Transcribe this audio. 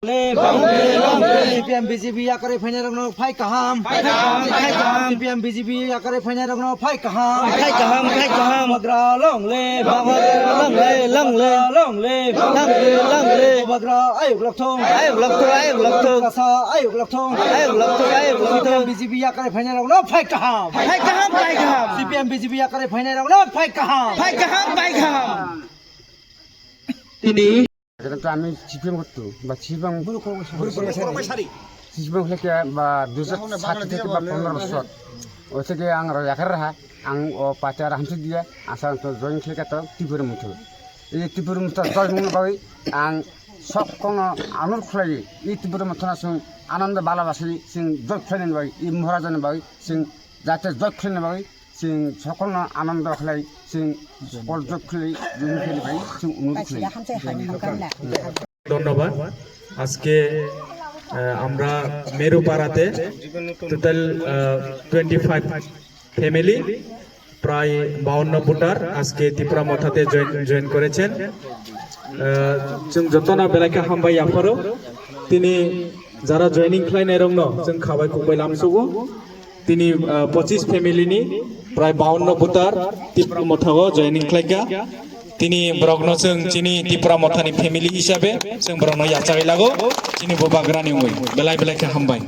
CPM BJP akare phainya rangno phai kaham CPM BJP akare phainya rangno phai kaham bagra long le bagra ayuk lakthong kasa ayuk lakthong CPM BJP akare phainya rangno phai kaham CPM BJP akare phainya rangno phai kaham তিনি কিন্তু আমি CPM করতো বা CPM CPM থেকে বা 2007 থেকে বা 15 বছর ও থেকে আং রাখার রাহা আং ও পাচার হামসে দিয়া আসাম তো জয়েন থেকে তো ত্রিপুর মুঠো এই ত্রিপুর মুঠো জয়েন বাই আং সব কোন আনুর খুলাই এই ত্রিপুর মুঠনা সং আনন্দ বালাবাসি সিং জয় খুলাইন বাই এই মহারাজন বাই সিং যাতে জয় খুলাইন বাই সিং সকল আনন্দ খুলাই সিং সকল জয় খুলাই জয় খুলাই বাই সিং অনুরোধ ধন্যবাদ। আজকে আমরা মেরুপাড়াতে টোটাল 25 ফ্যামিলি প্রায় 52 ভোটার আজকে ত্রিপুরা মথাতে জয়েন করেছেন। जों जतना बेलाके हामबाय आफारो তিনি যারা জয়েনিং খালাইনাय रंनो जों खाबाय खुबाय लामसुगो তিনি 25 ফ্যামিলিনি প্রায় 52 ভোটার ত্রিপুরা মথাও জয়েনিং খালাইगा তিনি ব্রগ্ন जों চিনি ত্রিপুরা মথানি ফ্যামিলি হিসাবে जों ব্রগ্ন याचागै लागो চিনি बबाग्रानि उय बेलाय बेलाके हामबाय।